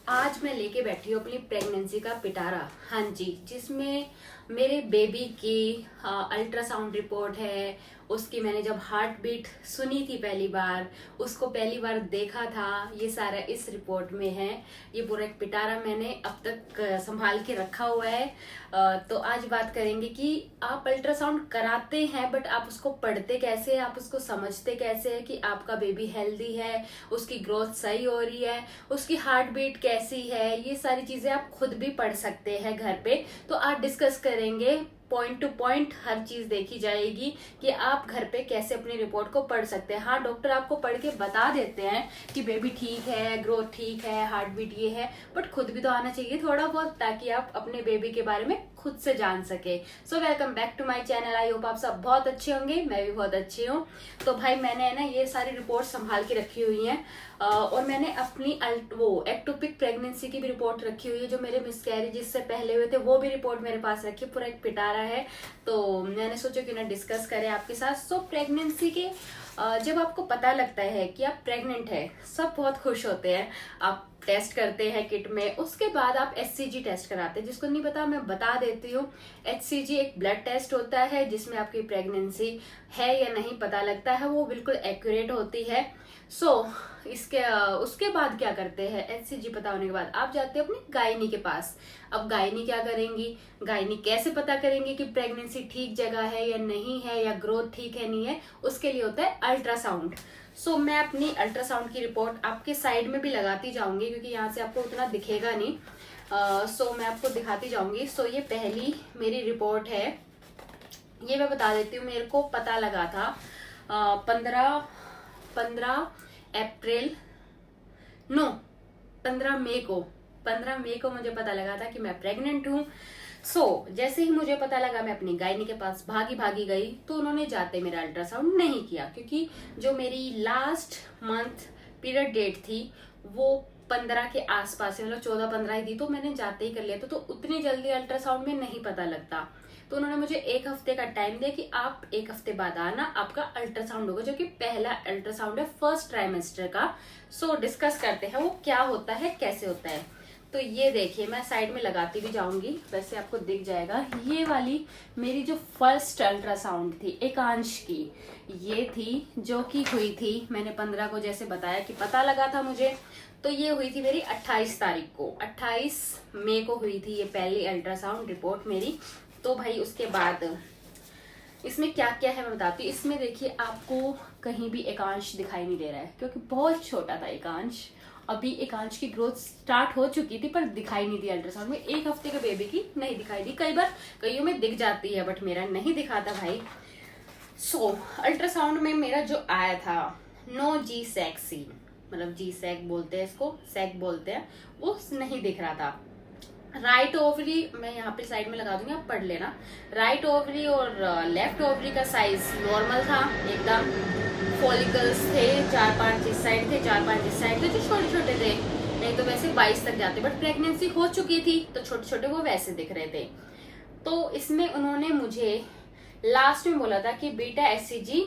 आज मैं लेके बैठी हूँ अपनी प्रेगनेंसी का पिटारा। हाँ जी, जिसमें मेरे बेबी की अल्ट्रासाउंड रिपोर्ट है। उसकी मैंने जब हार्ट बीट सुनी थी पहली बार, उसको पहली बार देखा था, ये सारा इस रिपोर्ट में है। ये पूरा एक पिटारा मैंने अब तक संभाल के रखा हुआ है। तो आज बात करेंगे कि आप अल्ट्रासाउंड कराते हैं बट आप उसको पढ़ते कैसे हैं, आप उसको समझते कैसे है कि आपका बेबी हेल्दी है, उसकी ग्रोथ सही हो रही है, उसकी हार्ट बीट कैसी है। ये सारी चीजें आप खुद भी पढ़ सकते हैं घर पे। तो आज डिस्कस करेंगे, पॉइंट टू पॉइंट हर चीज देखी जाएगी कि आप घर पे कैसे अपनी रिपोर्ट को पढ़ सकते हैं। हाँ, डॉक्टर आपको पढ़ के बता देते हैं कि बेबी ठीक है, ग्रोथ ठीक है, हार्ट बीट ये है, बट खुद भी तो आना चाहिए थोड़ा बहुत, ताकि आप अपने बेबी के बारे में खुद से जान सके। So welcome back to my channel. I hope आप सब बहुत अच्छे होंगे, मैं भी बहुत अच्छी हूँ। तो भाई मैंने ना ये सारी रिपोर्ट संभाल के रखी हुई है और मैंने अपनी वो एक्टोपिक प्रेगनेंसी की भी रिपोर्ट रखी हुई है। जो मेरे मिसकैरेज से पहले हुए थे वो भी रिपोर्ट मेरे पास रखी, पूरा एक पिटारा है। तो मैंने सोचा कि ना डिस्कस करें आपके साथ। सो प्रेगनेंसी के जब आपको पता लगता है कि आप प्रेग्नेंट है, सब बहुत खुश होते हैं। आप टेस्ट करते हैं किट में, उसके बाद आप HCG टेस्ट कराते हैं। जिसको नहीं पता मैं बता देती हूँ। HCG एक ब्लड टेस्ट होता है जिसमें आपकी प्रेगनेंसी है या नहीं पता लगता है, वो बिल्कुल एक्यूरेट होती है। इसके उसके बाद क्या करते हैं, HCG पता होने के बाद आप जाते हैं अपनी गायनी के पास। अब गायनी क्या करेंगी, गायनी कैसे पता करेंगे कि प्रेगनेंसी ठीक जगह है या नहीं है, या ग्रोथ ठीक है नहीं है, उसके लिए होता है अल्ट्रासाउंड। मैं अपनी अल्ट्रासाउंड की रिपोर्ट आपके साइड में भी लगाती जाऊंगी क्योंकि यहाँ से आपको उतना दिखेगा नहीं। मैं आपको दिखाती जाऊंगी। ये पहली मेरी रिपोर्ट है, ये मैं बता देती हूँ। मेरे को पता लगा था 15 मई को मुझे पता लगा था कि मैं प्रेग्नेंट हूँ। जैसे ही मुझे पता लगा मैं अपनी गायनी के पास भागी गई। तो उन्होंने जाते मेरा अल्ट्रासाउंड नहीं किया, क्योंकि जो मेरी लास्ट मंथ पीरियड डेट थी वो 15 के आसपास, मतलब 14-15 ही थी। तो मैंने जाते ही कर लिया था। तो उतनी जल्दी अल्ट्रासाउंड में नहीं पता लगता। तो उन्होंने मुझे 1 हफ्ते का टाइम दिया कि आप 1 हफ्ते बाद आना, आपका अल्ट्रासाउंड होगा, जो कि पहला अल्ट्रासाउंड है फर्स्ट ट्राइमेस्टर का। डिस्कस करते हैं वो क्या होता है, कैसे होता है। तो ये देखिए, मैं साइड में लगाती भी जाऊंगी, वैसे आपको दिख जाएगा। ये वाली मेरी जो फर्स्ट अल्ट्रासाउंड थी एकांश की, ये थी जो कि हुई थी मैंने 15 को जैसे बताया कि पता लगा था मुझे। तो ये हुई थी मेरी 28 तारीख को, 28 मई को हुई थी ये पहली अल्ट्रासाउंड रिपोर्ट मेरी। तो भाई उसके बाद इसमें क्या क्या है मैं बताती हूँ। इसमें देखिए आपको कहीं भी एकांश दिखाई नहीं दे रहा है, क्योंकि बहुत छोटा था एकांश। अभी एकांश की ग्रोथ स्टार्ट हो चुकी थी पर दिखाई नहीं दी अल्ट्रासाउंड में। 1 हफ्ते के बेबी की नहीं दिखाई दी। कई बार कईयों में दिख जाती है बट मेरा नहीं दिखाता भाई। अल्ट्रासाउंड में मेरा जो आया था नो जी सैक सी, मतलब जी सैक बोलते हैं इसको, सैक बोलते हैं, वो नहीं दिख रहा था। राइट ओवरी मैं यहाँ पे साइड में लगा दूंगी, आप पढ़ लेना। राइट ओवरी और लेफ्ट ओवरी का साइज नॉर्मल था एकदम। फॉलिकल्स थे 4-5 इस साइड थे, 4-5 इस साइड थे, जो छोटे छोटे थे। नहीं तो वैसे 22 तक जाते, बट प्रेगनेंसी हो चुकी थी तो छोटे छोटे वो वैसे दिख रहे थे। तो इसमें उन्होंने मुझे लास्ट में बोला था कि बीटा HCG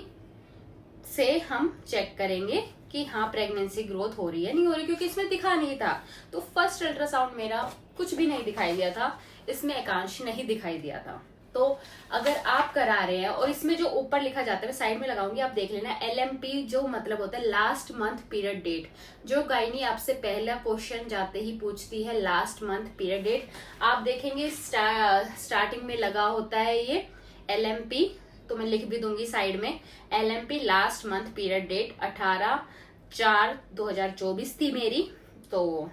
से हम चेक करेंगे कि हाँ प्रेगनेंसी ग्रोथ हो रही है नहीं हो रही, क्योंकि इसमें दिखा नहीं था। तो फर्स्ट अल्ट्रासाउंड मेरा कुछ भी नहीं दिखाई दिया था, इसमें एकांश नहीं दिखाई दिया था। तो अगर आप करा रहे हैं, और इसमें जो ऊपर लिखा जाता है मैं साइड में लगाऊंगी, आप देख लेना। LMP जो मतलब होता है लास्ट मंथ पीरियड डेट। जो गायनी आपसे पहला क्वेश्चन जाते ही पूछती है लास्ट मंथ पीरियड डेट, आप देखेंगे स्टार्टिंग में लगा होता है ये LMP। तो मैं लिख भी दूंगी साइड में, LMP last month period date 18/4/2024 थी मेरी। तो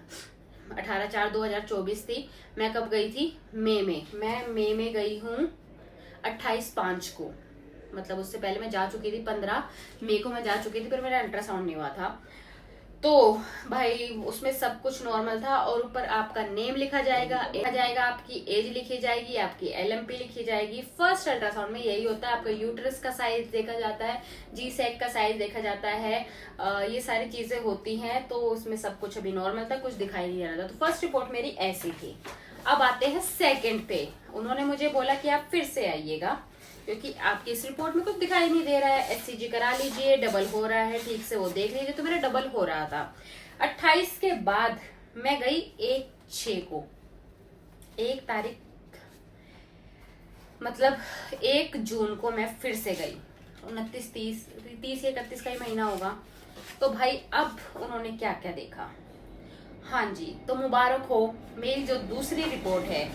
18/4/2024 थी। मैं कब गई थी, मई में। मैं मई में गई हूँ 28/5 को, मतलब उससे पहले मैं जा चुकी थी। 15 मई को मैं जा चुकी थी, पर मेरा अल्ट्रासाउंड नहीं हुआ था। तो भाई उसमें सब कुछ नॉर्मल था। और ऊपर आपका नेम लिखा जाएगा, आपकी एज लिखी जाएगी, आपकी LMP लिखी जाएगी। फर्स्ट अल्ट्रासाउंड में यही होता है, आपका यूट्रस का साइज देखा जाता है, जी सैक का साइज देखा जाता है, ये सारी चीजें होती हैं। तो उसमें सब कुछ अभी नॉर्मल था, कुछ दिखाई नहीं रहा था। तो फर्स्ट रिपोर्ट मेरी ऐसी थी। अब आते हैं सेकेंड पे। उन्होंने मुझे बोला कि आप फिर से आइएगा, क्योंकि आपकी इस रिपोर्ट में कुछ दिखाई नहीं दे रहा है। HCG करा लीजिए, डबल हो रहा है, ठीक से वो देख लीजिए। तो मेरा डबल हो रहा था। 28 के बाद मैं गई 1/6 को, 1 तारीख मतलब 1 जून को मैं फिर से गई। 29, 30 या 31 का ही महीना होगा। तो भाई अब उन्होंने क्या क्या देखा। हाँ जी, तो मुबारक हो, मेरी जो दूसरी रिपोर्ट है,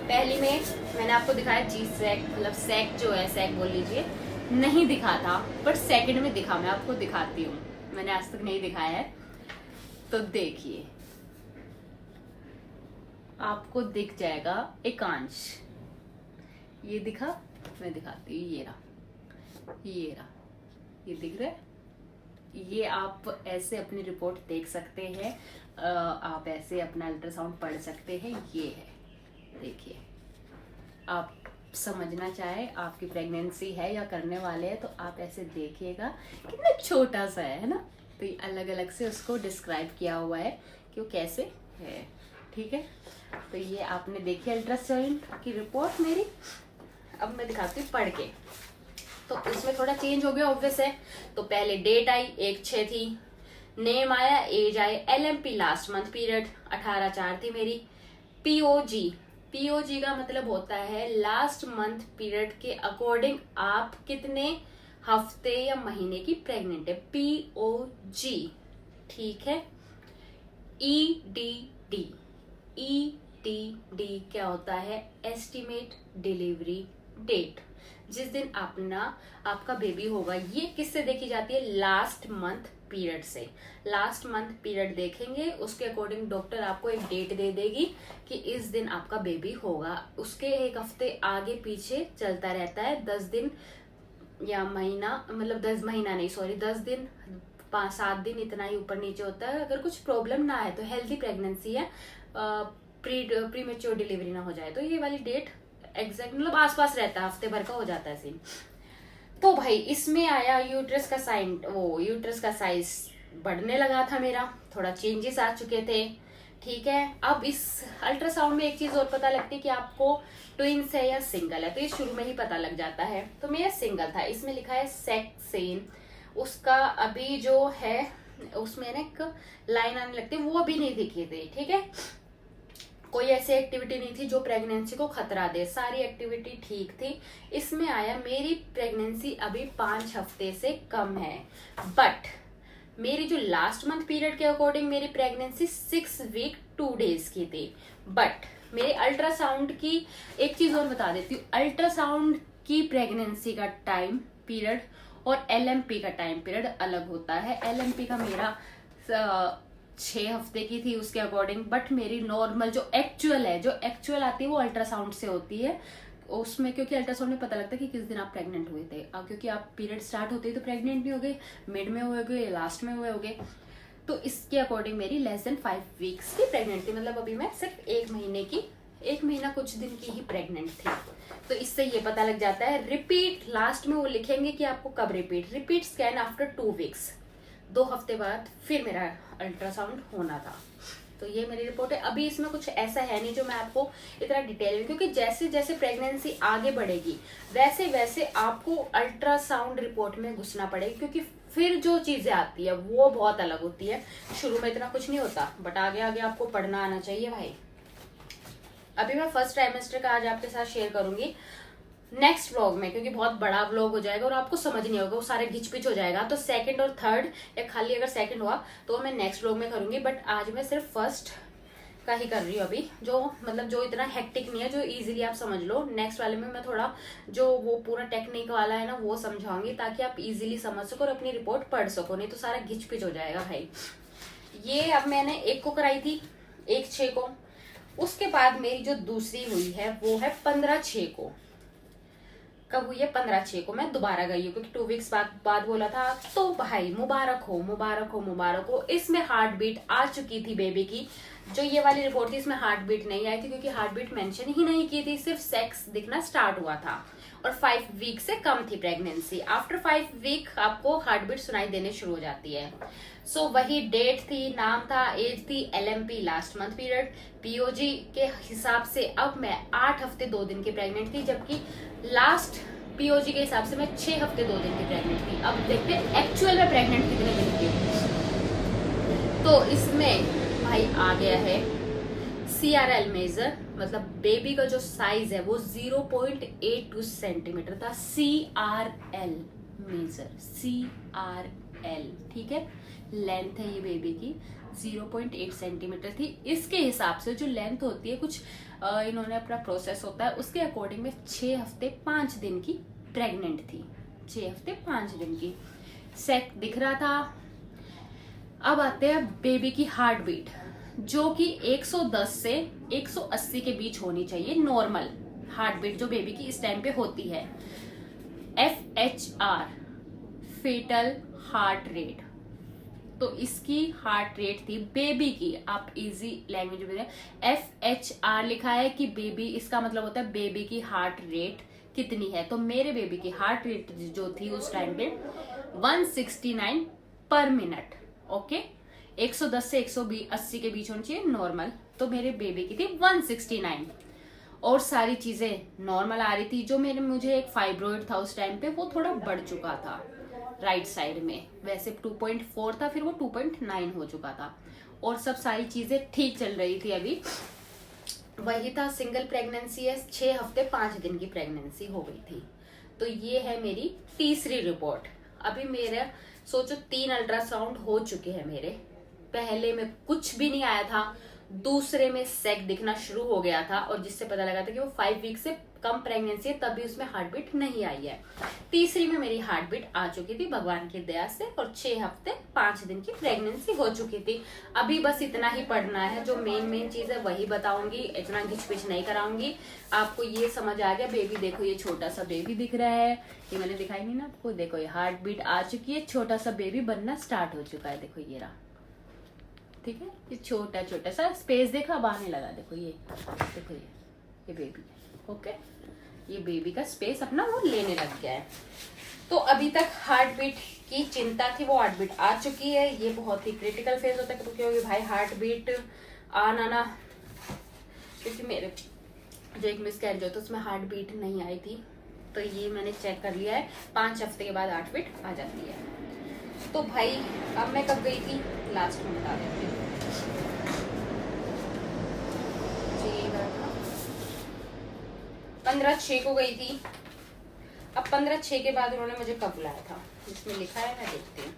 पहली में मैंने आपको दिखाया जी सैक, मतलब सैक जो है, सैक बोल लीजिए, नहीं दिखा था, बट सेकंड में दिखा। मैं आपको दिखाती हूँ, मैंने आज तक नहीं दिखाया है। तो देखिए, आपको दिख जाएगा एकांश, ये दिखा, मैं दिखाती हूँ, ये रहा, ये दिख रहा है। ये आप ऐसे अपनी रिपोर्ट देख सकते हैं, आप ऐसे अपना अल्ट्रासाउंड पढ़ सकते हैं। ये है, देखिए, आप समझना चाहे आपकी प्रेगनेंसी है या करने वाले हैं तो आप ऐसे देखिएगा, कितना छोटा सा है ना। तो ये अलग अलग से उसको डिस्क्राइब किया हुआ है कि वो कैसे है, ठीक है। तो ये आपने देखी अल्ट्रासाउंड की रिपोर्ट मेरी। अब मैं दिखाती हूँ पढ़ के। तो इसमें थोड़ा चेंज हो गया, ऑब्वियस है। तो पहले डेट आई 1/6 थी, नेम आया, एज आए, LMP लास्ट मंथ पीरियड 18/4 थी मेरी। पीओजी का मतलब होता है लास्ट मंथ पीरियड के अकॉर्डिंग आप कितने हफ्ते या महीने की प्रेग्नेंट है, POG, ठीक है। EDD क्या होता है, एस्टिमेट डिलीवरी डेट, जिस दिन आपका बेबी होगा। ये किससे देखी जाती है, लास्ट मंथ पीरियड से। लास्ट मंथ पीरियड देखेंगे, उसके अकॉर्डिंग डॉक्टर आपको एक डेट दे देगी कि इस दिन आपका बेबी होगा। उसके 1 हफ्ते आगे पीछे चलता रहता है, 10 दिन या महीना, मतलब 10 महीना नहीं, सॉरी 10 दिन 5-7 दिन, इतना ही ऊपर नीचे होता है। अगर कुछ प्रॉब्लम ना है तो हेल्थी प्रेगनेंसी है, प्री मेच्योर डिलीवरी ना हो जाए, तो ये वाली डेट एग्जैक्ट मतलब आसपास रहता है, हफ्ते भर का हो जाता है सीन। तो भाई इसमें आया यूट्रस का साइन, वो यूट्रस का साइज बढ़ने लगा था मेरा, थोड़ा चेंजेस आ चुके थे, ठीक है। अब इस अल्ट्रासाउंड में एक चीज और पता लगती है कि आपको ट्विंस है या सिंगल है, तो ये शुरू में ही पता लग जाता है। तो मेरा सिंगल था, इसमें लिखा है सेक्सेन। उसका अभी जो है उसमें ना एक लाइन आने लगती है, वो अभी नहीं दिखी थी, ठीक है। कोई ऐसी एक्टिविटी नहीं थी जो प्रेगनेंसी को खतरा दे, सारी एक्टिविटी ठीक थी। इसमें आया मेरी प्रेगनेंसी अभी 5 हफ्ते से कम है, बट मेरी जो लास्ट मंथ पीरियड के अकॉर्डिंग मेरी प्रेगनेंसी 6 वीक 2 डेज की थी। बट मेरे अल्ट्रासाउंड की एक चीज और बता देती हूँ, अल्ट्रासाउंड की प्रेगनेंसी का टाइम पीरियड और LMP का टाइम पीरियड अलग होता है। LMP का मेरा 6 हफ्ते की थी उसके अकॉर्डिंग, बट मेरी नॉर्मल जो एक्चुअल आती है वो अल्ट्रासाउंड से होती है उसमें, क्योंकि अल्ट्रासाउंड में पता लगता है कि किस दिन आप प्रेग्नेंट हुए थे। क्योंकि आप पीरियड स्टार्ट होते ही तो प्रेग्नेंट नहीं हो गए, मिड में हुए होगे, लास्ट में हुए होगे, तो इसके अकॉर्डिंग मेरी लेस देन 5 वीक्स की प्रेग्नेंट थी। मतलब अभी मैं सिर्फ 1 महीना कुछ दिन की ही प्रेग्नेंट थी। तो इससे ये पता लग जाता है। रिपीट लास्ट में वो लिखेंगे कि आपको कब रिपीट स्कैन आफ्टर 2 वीक्स, 2 हफ्ते बाद फिर मेरा अल्ट्रासाउंड होना था। तो ये मेरी रिपोर्ट है। अभी इसमें कुछ ऐसा है नहीं जो मैं आपको इतना डिटेल में, क्योंकि जैसे जैसे प्रेगनेंसी आगे बढ़ेगी वैसे वैसे आपको अल्ट्रासाउंड रिपोर्ट में घुसना पड़ेगा, क्योंकि फिर जो चीजें आती है वो बहुत अलग होती है। शुरू में इतना कुछ नहीं होता, बट आगे आगे आपको पढ़ना आना चाहिए भाई। अभी मैं फर्स्ट ट्राइमेस्टर का आज आपके साथ शेयर करूंगी नेक्स्ट व्लॉग में, क्योंकि बहुत बड़ा व्लॉग हो जाएगा और आपको समझ नहीं होगा, वो सारे घिच पिच हो जाएगा। तो सेकंड और थर्ड, या खाली अगर सेकंड हुआ तो मैं नेक्स्ट व्लॉग में करूंगी, बट आज मैं सिर्फ फर्स्ट का ही कर रही हूँ अभी, जो इतना हेक्टिक नहीं है, जो इजीली आप समझ लो। नेक्स्ट वाले में मैं थोड़ा जो वो पूरा टेक्निक वाला है ना वो समझाऊंगी, ताकि आप इजीली समझ सको और अपनी रिपोर्ट पढ़ सको, नहीं तो सारा घिच पिच हो जाएगा भाई। ये अब मैंने 1 को कराई थी, 1/6 को। उसके बाद मेरी जो दूसरी हुई है वो है 15/6 को। कब हुई है? 15/6 को मैं दोबारा गई हूँ, क्योंकि 2 वीक्स बाद बोला था। तो भाई मुबारक हो। इसमें हार्ट बीट आ चुकी थी बेबी की। जो ये वाली रिपोर्ट थी इसमें हार्ट बीट नहीं आई थी, क्योंकि हार्ट बीट मेंशन ही नहीं की थी, सिर्फ सेक्स दिखना स्टार्ट हुआ था और 5 वीक से कम थी प्रेगनेंसी। आफ्टर 5 वीक आपको हार्ट बीट सुनाई देने शुरू हो जाती है। सो वही डेट थी, नाम था, एज थी, LMP last month period. POG के हिसाब से अब मैं 8 हफ्ते 2 दिन की प्रेग्नेंट थी, जबकि लास्ट POG के हिसाब से मैं 6 हफ्ते 2 दिन की प्रेग्नेंट थी। अब देखते हैं एक्चुअल में प्रेग्नेंट कितने दिन की। तो इसमें भाई आ गया है CRL मेजर, मतलब बेबी का जो साइज है वो 0.82 सेंटीमीटर था। CRL मेजर, CRL, ठीक है। लेंथ है ये बेबी की 0.8 सेंटीमीटर थी। इसके हिसाब से जो लेंथ होती है, कुछ इन्होंने अपना प्रोसेस होता है, उसके अकॉर्डिंग में 6 हफ्ते 5 दिन की प्रेग्नेंट थी। 6 हफ्ते 5 दिन की। सेक दिख रहा था। अब आते हैं बेबी की हार्ट बीट, जो कि 110 से 180 के बीच होनी चाहिए, नॉर्मल हार्ट बीट जो बेबी की इस टाइम पे होती है। FHR, फेटल हार्ट रेट, तो इसकी हार्ट रेट थी बेबी की, आप इजी लैंग्वेज में FHR लिखा है कि बेबी, इसका मतलब होता है बेबी की हार्ट रेट कितनी है। तो मेरे बेबी की हार्ट रेट जो थी उस टाइम पे 169 पर मिनट। ओके, 110 से 180 के बीच होनी चाहिए नॉर्मल, तो मेरे बेबी की थी 169 और सारी चीजें नॉर्मल आ रही थी। जो मुझे एक फाइब्रोइड था उस टाइम पे, वो थोड़ा बढ़ चुका था राइट साइड में, वैसे 2.4 था, फिर वो 2.9 हो चुका था और सब सारी चीजें ठीक चल रही थी। अभी वही था, सिंगल प्रेगनेंसी है, 6 हफ्ते 5 दिन की प्रेगनेंसी हो गई थी। तो ये है मेरी तीसरी रिपोर्ट। अभी मेरे सोचो 3 अल्ट्रासाउंड हो चुके हैं मेरे। पहले में कुछ भी नहीं आया था, दूसरे में सेक दिखना शुरू हो गया था और जिससे पता लगा था कि वो 5 वीक से कम प्रेगनेंसी है, तभी उसमें हार्ट बीट नहीं आई है। तीसरी में मेरी हार्ट बीट आ चुकी थी भगवान की दया से और 6 हफ्ते 5 दिन की प्रेगनेंसी हो चुकी थी। अभी बस इतना ही पढ़ना है, जो मेन चीज है वही बताऊंगी, इतना घिचपिच नहीं कराऊंगी। आपको ये समझ आ गया। बेबी देखो, ये छोटा सा बेबी दिख रहा है, ये मैंने दिखाई नहीं ना आपको। देखो ये हार्ट बीट आ चुकी है, छोटा सा बेबी बनना स्टार्ट हो चुका है। देखो ये रहा, ठीक है। ये छोटा छोटा सा स्पेस देखा, अब आने लगा। देखो ये, देखो ये बेबी, ओके, ये बेबी का स्पेस अपना वो लेने लग गया है। तो अभी तक हार्ट बीट की चिंता थी, वो हार्ट बीट आ चुकी है। ये बहुत ही क्रिटिकल फेज होता है, क्योंकि भाई हार्ट बीट आना ना, क्योंकि मेरे जो एक मिसकैरेज होता है उसमें हार्ट बीट नहीं आई थी, तो ये मैंने चेक कर लिया है, 5 हफ्ते के बाद हार्ट बीट आ जाती है। तो भाई अब मैं कब गई थी लास्ट में बता देती हूँ। 15/6 को गई थी। अब 15/6 के बाद उन्होंने मुझे कब बुलाया था, इसमें लिखा है, मैं देखती हूँ।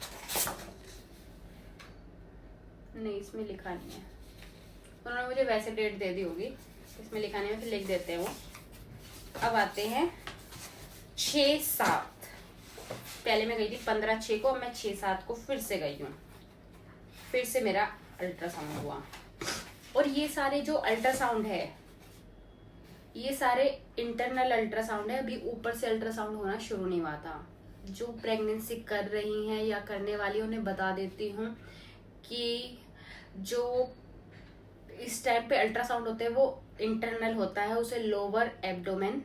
नहीं, इसमें लिखा नहीं है, उन्होंने मुझे वैसे डेट दे दी होगी, इसमें लिखा नहीं है, फिर लिख देते हैं वो। अब आते हैं 6/7। पहले मैं गई थी 15/6 को, अब मैं 6/7 को फिर से गई हूँ। फिर से मेरा अल्ट्रासाउंड हुआ और ये सारे जो अल्ट्रासाउंड है, ये सारे इंटरनल अल्ट्रासाउंड है। अभी ऊपर से अल्ट्रासाउंड होना शुरू नहीं हुआ था। जो प्रेगनेंसी कर रही हैं या करने वाली, उन्हें बता देती हूँ कि जो इस टाइम पे अल्ट्रासाउंड होते हैं वो इंटरनल होता है, उसे लोअर एब्डोमेन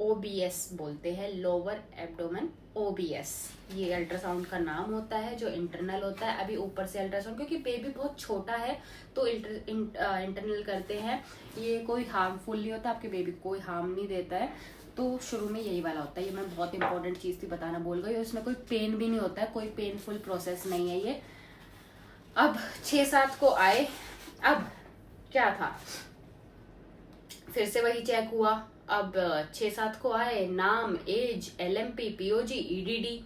OBS बोलते हैं। लोअर एब्डोमेन OBS ये अल्ट्रासाउंड का नाम होता है, जो इंटरनल होता है। अभी ऊपर से अल्ट्रासाउंड, क्योंकि बेबी बहुत छोटा है तो इंटरनल करते हैं। ये कोई हार्मफुल नहीं होता, आपके बेबी कोई हार्म नहीं देता है। तो शुरू में यही वाला होता है। ये मैं बहुत इंपॉर्टेंट चीज थी बताना भूल गई। इसमें कोई पेन भी नहीं होता है, कोई पेनफुल प्रोसेस नहीं है ये। अब 6/7 को आए, अब क्या था, फिर से वही चेक हुआ। अब 6/7 को आए, नाम, एज, LMP, POG, EDD।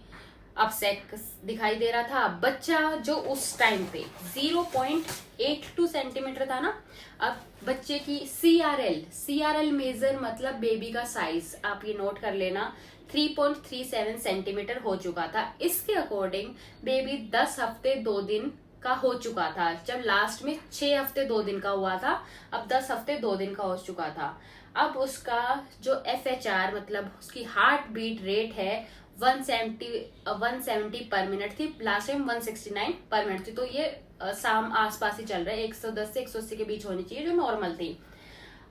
अब सेक्स दिखाई दे रहा था। बच्चा जो उस टाइम पे 0.82 सेंटीमीटर था ना, अब बच्चे की CRL मेजर मतलब बेबी का साइज, आप ये नोट कर लेना, 3.37 सेंटीमीटर हो चुका था। इसके अकॉर्डिंग बेबी 10 हफ्ते 2 दिन का हो चुका था। जब लास्ट में 6 हफ्ते 2 दिन का हुआ था, अब 10 हफ्ते 2 दिन का हो चुका था। अब उसका जो FHR मतलब उसकी हार्ट बीट रेट है 170 पर मिनट थी। लास्ट टाइम 169 पर मिनट थी। तो ये शाम आसपास ही चल रहा है, 110 से 180 के बीच होनी चाहिए, जो नॉर्मल थी।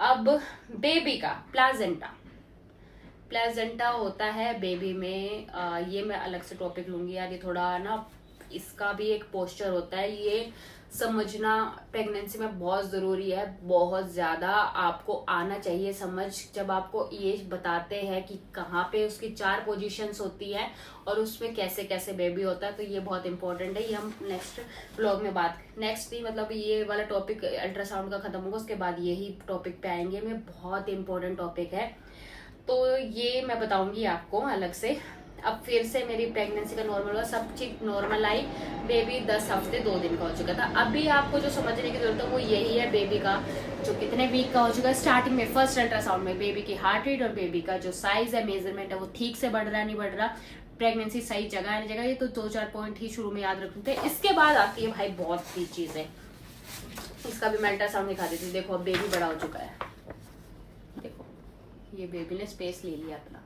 अब बेबी का प्लाजेंटा होता है बेबी में, ये मैं अलग से टॉपिक लूंगी यार, ये थोड़ा ना, इसका भी एक पोस्चर होता है। ये समझना प्रेगनेंसी में बहुत जरूरी है, बहुत ज्यादा आपको आना चाहिए समझ। जब आपको ये बताते हैं कि कहाँ पे उसकी 4 पोजीशंस होती है और उसमें कैसे कैसे बेबी होता है, तो ये बहुत इंपॉर्टेंट है। ये हम नेक्स्ट ब्लॉग में नेक्स्ट ही मतलब ये वाला टॉपिक अल्ट्रासाउंड का खत्म होगा, उसके बाद यही टॉपिक पे आएंगे। मैं बहुत इंपॉर्टेंट टॉपिक है, तो ये मैं बताऊंगी आपको अलग से। अब फिर से मेरी प्रेगनेंसी का नॉर्मल हुआ, सब चीज नॉर्मल आई। बेबी 10 हफ्ते 2 दिन का हो चुका था। अभी आपको जो समझने की जरूरत है वो यही है, बेबी का जो कितने वीक का हो चुका है। स्टार्टिंग में फर्स्ट अल्ट्रासाउंड में बेबी की हार्ट रेट और बेबी का जो साइज है, मेजरमेंट है, वो ठीक से बढ़ रहा है नहीं बढ़ रहा, प्रेगनेंसी सही जगह है नहीं जगह। ये तो 2-4 पॉइंट ही शुरू में याद रखते थे। इसके बाद आती है भाई बहुत सी चीजें। इसका भी मैं अल्ट्रासाउंड दिखा देती हूँ। देखो अब बेबी बड़ा हो चुका है, देखो ये बेबी ने स्पेस ले लिया अपना,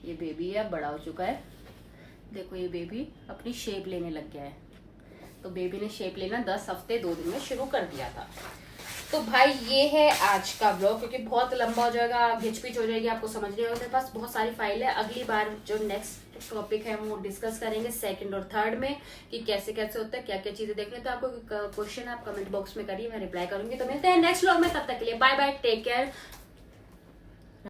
ये बेबी है बड़ा हो चुका है। देखो ये बेबी अपनी शेप लेने लग गया है। तो बेबी ने शेप लेना 10 हफ्ते 2 दिन में शुरू कर दिया था। तो भाई ये है आज का ब्लॉग, क्योंकि बहुत लंबा हो जाएगा, घिचपिच हो जाएगी, आपको समझ नहीं होगा। मेरे पास बहुत सारी फाइल है। अगली बार जो नेक्स्ट टॉपिक है वो डिस्कस करेंगे 2nd और 3rd में, कि कैसे कैसे होता है, क्या क्या चीजें देखने। तो आपको क्वेश्चन आप कमेंट बॉक्स में करिए, मैं रिप्लाई करूंगी। तो मिलते हैं नेक्स्ट ब्लॉग में, तब तक के लिए बाय बाय, टेक केयर।